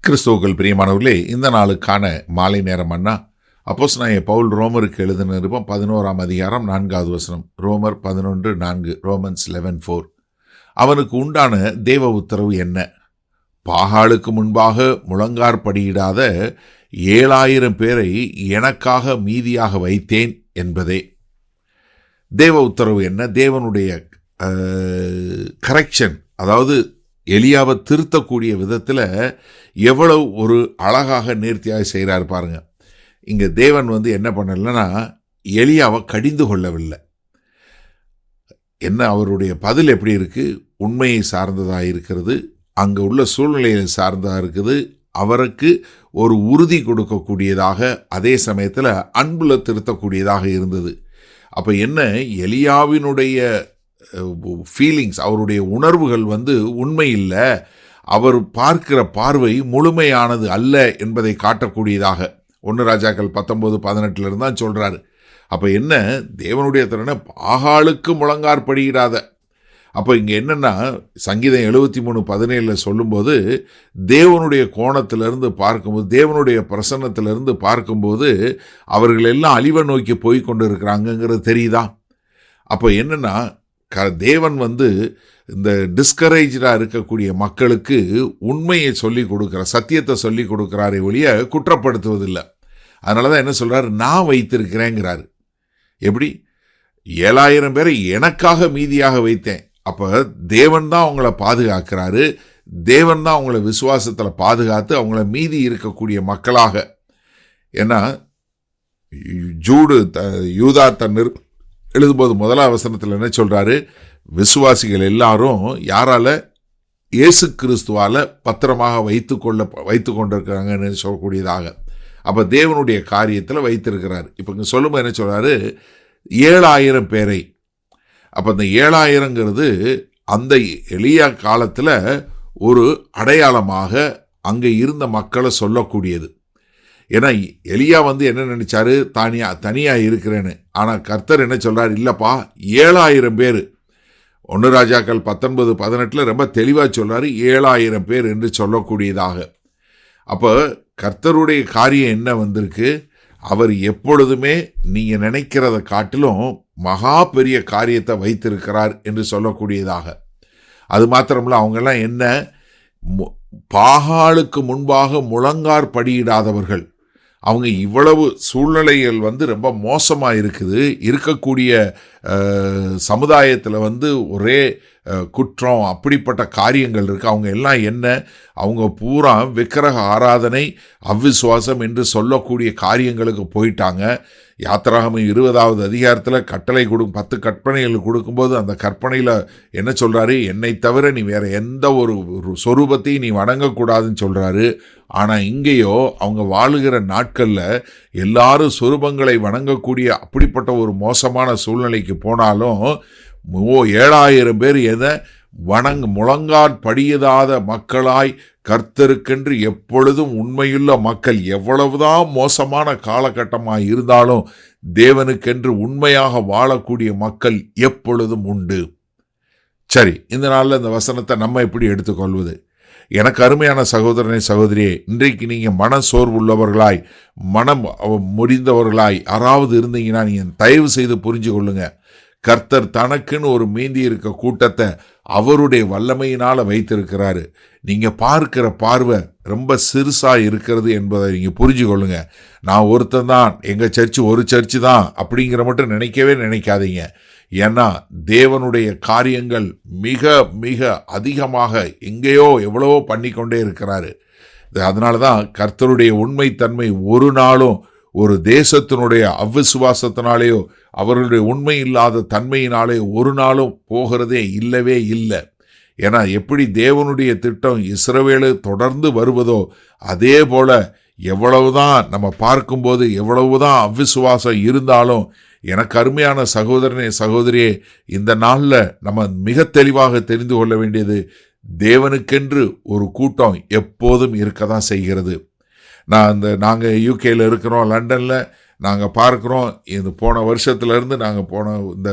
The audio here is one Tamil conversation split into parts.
கிறிஸ்துவுக்குள் பிரியமானவர்களே, இந்த நாளுக்கான மாலை நேரம் அண்ணா அப்போஸ்தலனாகிய பவுல் ரோமருக்கு எழுதின நிருபம் 11ஆம் அதிகாரம் 4வது வசனம். ரோமர் 11:4, ரோமன்ஸ் 11:4. அவனுக்கு உண்டான தேவ உத்தரவு என்ன? பாகாலுக்கு முன்பாக முழங்காற்படியிடாத 7000 பேரை எனக்காக மீதியாக வைத்தேன் என்பதே. தேவ உத்தரவு என்ன? தேவனுடைய கரெக்ஷன், அதாவது எலியாவை திருத்தக்கூடிய விதத்தில் எவ்வளவு ஒரு அழகாக நேர்த்தியாக செய்கிறார் பாருங்க. இங்கே தேவன் என்ன பண்ணலைன்னா எலியாவை கடிந்து கொள்ளவில்லை. என்ன அவருடைய பதில் எப்படி இருக்குது? உண்மையை சார்ந்ததாக இருக்கிறது, அங்கே உள்ள சூழ்நிலையை சார்ந்ததாக இருக்குது, அவருக்கு ஒரு உறுதி கொடுக்கக்கூடியதாக, அதே சமயத்தில் அன்புல திருத்தக்கூடியதாக இருந்தது. அப்போ என்ன, எலியாவினுடைய ஃபீலிங்ஸ், அவருடைய உணர்வுகள் உண்மை இல்லை, அவர் பார்க்கிற பார்வை முழுமையானது அல்ல என்பதை காட்டக்கூடியதாக 1 ராஜாக்கள் 19:18 தான் சொல்கிறாரு. அப்போ என்ன, தேவனுடைய திறனை பாகாலுக்கு முழங்காற்படியிடாத. அப்போ இங்கே என்னென்னா, சங்கீதம் 73:17 சொல்லும்போது தேவனுடைய கோணத்திலிருந்து பார்க்கும்போது, தேவனுடைய பிரசன்னத்திலிருந்து பார்க்கும்போது அவர்கள் எல்லாம் அழிவை நோக்கி போய் கொண்டு இருக்கிறாங்கங்கிறது தெரியுதா? அப்போ என்னென்னா, தேவன் இந்த டிஸ்கரேஜாக இருக்கக்கூடிய மக்களுக்கு உண்மையை சொல்லி கொடுக்குற, சத்தியத்தை சொல்லி கொடுக்குறாரே ஒழிய குற்றப்படுத்துவதில்லை. அதனால தான் என்ன சொல்கிறார், நான் வைத்திருக்கிறேங்கிறாரு. எப்படி? 7000 பேரை எனக்காக மீதியாக வைத்தேன். அப்போ தேவன் தான் அவங்கள பாதுகாக்கிறாரு, தேவன் தான் அவங்கள விசுவாசத்தில் பாதுகாத்து அவங்கள மீதி இருக்கக்கூடிய மக்களாக. ஏன்னா யூதா தன் எழுதும்போது 1ஆம் வசனத்தில் என்ன சொல்கிறாரு, விசுவாசிகள் எல்லாரும் யாரால? இயேசு கிறிஸ்துவால் பத்திரமாக வைத்து கொண்டிருக்கிறாங்கன்னு சொல்லக்கூடியதாக. அப்போ தேவனுடைய காரியத்தில் வைத்திருக்கிறார். இப்போ இங்கே சொல்லும்போது என்ன சொல்கிறாரு, 7000 பேரை. அப்போ அந்த 7000ங்கிறது அந்த எலியா காலத்தில் ஒரு அடையாளமாக அங்கே இருந்த மக்களை சொல்லக்கூடியது. ஏன்னா எலியா என்ன நினைச்சாரு, தனியாக இருக்கிறேன்னு. ஆனால் கர்த்தர் என்ன சொல்கிறார், இல்லைப்பா 7000 பேர். 1 ராஜாக்கள் 19:18 ரொம்ப தெளிவாக சொல்கிறாரு, 7000 பேர் என்று சொல்லக்கூடியதாக. அப்போ கர்த்தருடைய காரியம் என்ன வந்திருக்கு, அவர் எப்பொழுதுமே நீங்கள் நினைக்கிறத காட்டிலும் மகா பெரிய காரியத்தை வைத்திருக்கிறார் என்று சொல்லக்கூடியதாக. அது மாத்திரமில்ல, அவங்கெல்லாம் என்ன, பாகாலுக்கு முன்பாக முழங்காற்படியிடாதவர்கள். அவங்க இவ்வளவு சூழ்நிலைகள் ரொம்ப மோசமாக இருக்குது, இருக்கக்கூடிய சமுதாயத்தில் ஒரே குற்றம், அப்படிப்பட்ட காரியங்கள் இருக்குது. அவங்க எல்லாம் என்ன, அவங்க பூரா விக்கிரக ஆராதனை, அவ்விசுவாசம் என்று சொல்லக்கூடிய காரியங்களுக்கு போயிட்டாங்க. யாத்திராகமம் 20வது அதிகாரத்தில் 10 கற்பனைகள் கொடுக்கும்போது அந்த கற்பனையில் என்ன சொல்கிறாரு, என்னை தவிர நீ வேறு எந்த ஒரு சொரூபத்தையும் நீ வணங்கக்கூடாதுன்னு சொல்கிறாரு. ஆனால் இங்கேயோ அவங்க வாழுகிற நாட்களில் எல்லாரும் சொரூபங்களை வணங்கக்கூடிய அப்படிப்பட்ட ஒரு மோசமான சூழ்நிலைக்கு போனாலும் 7000 பேர் எதை முழங்காற்படியிடாத மக்களாய் கர்த்தருக்கென்று எப்பொழுதும் உண்மையுள்ள மக்கள், எவ்வளவுதான் மோசமான காலகட்டமாக இருந்தாலும் தேவனுக்கென்று உண்மையாக வாழக்கூடிய மக்கள் எப்பொழுதும் உண்டு. சரி, இந்த நாளில் இந்த வசனத்தை நம்ம எப்படி எடுத்துக்கொள்வது? எனக்கு அருமையான சகோதரனே, சகோதரியே, இன்றைக்கு நீங்கள் மன சோர்வு உள்ளவர்களாய், மனம் முறிந்தவர்களாய் யாராவது இருந்தீங்கன்னா நீங்கள் தயவு செய்து புரிஞ்சு கொள்ளுங்க. கர்த்தர் தனக்குன்னு ஒரு மீந்தி இருக்க கூட்டத்தை அவருடைய வல்லமையினால் வைத்திருக்கிறாரு. நீங்கள் பார்க்கிற பார்வை ரொம்ப சிறுசாக இருக்கிறது என்பதை நீங்கள் புரிஞ்சு கொள்ளுங்க. நான் ஒருத்தன் தான், எங்கள் சர்ச்சு ஒரு சர்ச்சு தான் அப்படிங்கிற மட்டும் நினைக்கவே நினைக்காதீங்க. ஏன்னா தேவனுடைய காரியங்கள் மிக மிக அதிகமாக எங்கேயோ எவ்வளவோ பண்ணி கொண்டே இருக்கிறாரு. அதனால தான் கர்த்தருடைய உண்மைத்தன்மை ஒரு நாளும் ஒரு தேசத்தினுடைய அவ்விசுவாசத்தினாலேயோ அவர்களுடைய உண்மை இல்லாத தன்மையினாலே ஒரு நாளும் போகிறதே இல்லவே இல்லை. ஏன்னா எப்படி தேவனுடைய திட்டம் இஸ்ரவேலு தொடர்ந்து வருவதோ அதே போல எவ்வளவுதான் நம்ம பார்க்கும்போது எவ்வளவுதான் அவ்விசுவாசம் இருந்தாலும், எனக்கு அருமையான சகோதரனே, சகோதரியே, இந்த நாளில் நம்ம மிக தெளிவாக தெரிந்து கொள்ள வேண்டியது, தேவனுக்கென்று ஒரு கூட்டம் எப்போதும் இருக்க தான் செய்கிறது. நாங்கள் யூகேயில் இருக்கிறோம், லண்டனில் நாங்கள் பார்க்குறோம். இந்த போன வருஷத்துலேருந்து நாங்கள் இந்த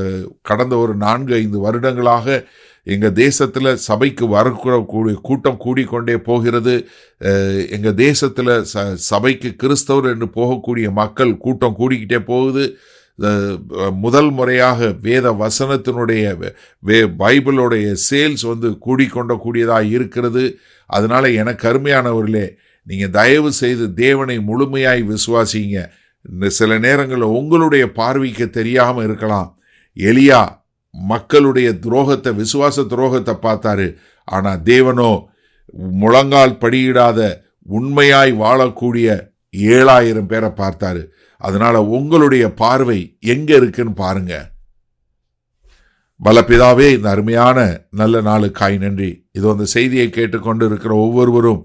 கடந்த ஒரு 4-5 வருடங்களாக எங்கள் தேசத்தில் சபைக்கு வரக்கூடிய கூட்டம் கூடிக்கொண்டே போகிறது. எங்கள் தேசத்தில் சபைக்கு கிறிஸ்தவர் என்று போகக்கூடிய மக்கள் கூட்டம் கூடிக்கிட்டே போகுது. முதல் முறையாக வேத வசனத்தினுடைய பைபிளுடைய சேல்ஸ் கூடிக்கொண்டக்கூடியதாக இருக்கிறது. அதனால் எனக்கு அருமையானவர்களே, நீங்கள் தயவு செய்து தேவனை முழுமையாய் விசுவாசிங்க. இந்த சில நேரங்களில் உங்களுடைய பார்வைக்கு தெரியாமல் இருக்கலாம். எலியா மக்களுடைய துரோகத்தை, விசுவாச துரோகத்தை பார்த்தாரு. ஆனால் தேவனோ முழங்கால் படியிடாத உண்மையாய் வாழக்கூடிய 7000 பேரை பார்த்தாரு. அதனால உங்களுடைய பார்வை எங்க இருக்குன்னு பாருங்க. பலபிதாவே, இந்த அருமையான நல்ல நாளுக்காய் நன்றி. இது அந்த செய்தியை கேட்டுக்கொண்டு இருக்கிற ஒவ்வொருவரும்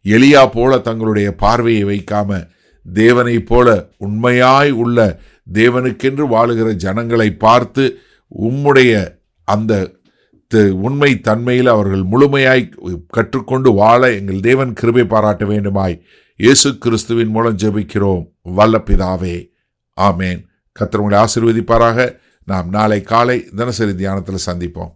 எலியா போல தங்களுடைய பார்வையை வைக்காம தேவனை போல உண்மையாய் உள்ள தேவனுக்கென்று வாழுகிற ஜனங்களை பார்த்து உம்முடைய அந்த உண்மை தன்மையில் அவர்கள் முழுமையாய் கற்றுக்கொண்டு வாழ எங்கள் தேவன் கிருபை பாராட்ட வேண்டுமாய் இயேசு கிறிஸ்துவின் மூலம் ஜெபிக்கிறோம் வல்ல பிதாவே, ஆமேன். கர்த்தர் உங்களை ஆசீர்வதிப்பாராக. நாம் நாளை காலை தினசரி தியானத்தில் சந்திப்போம்.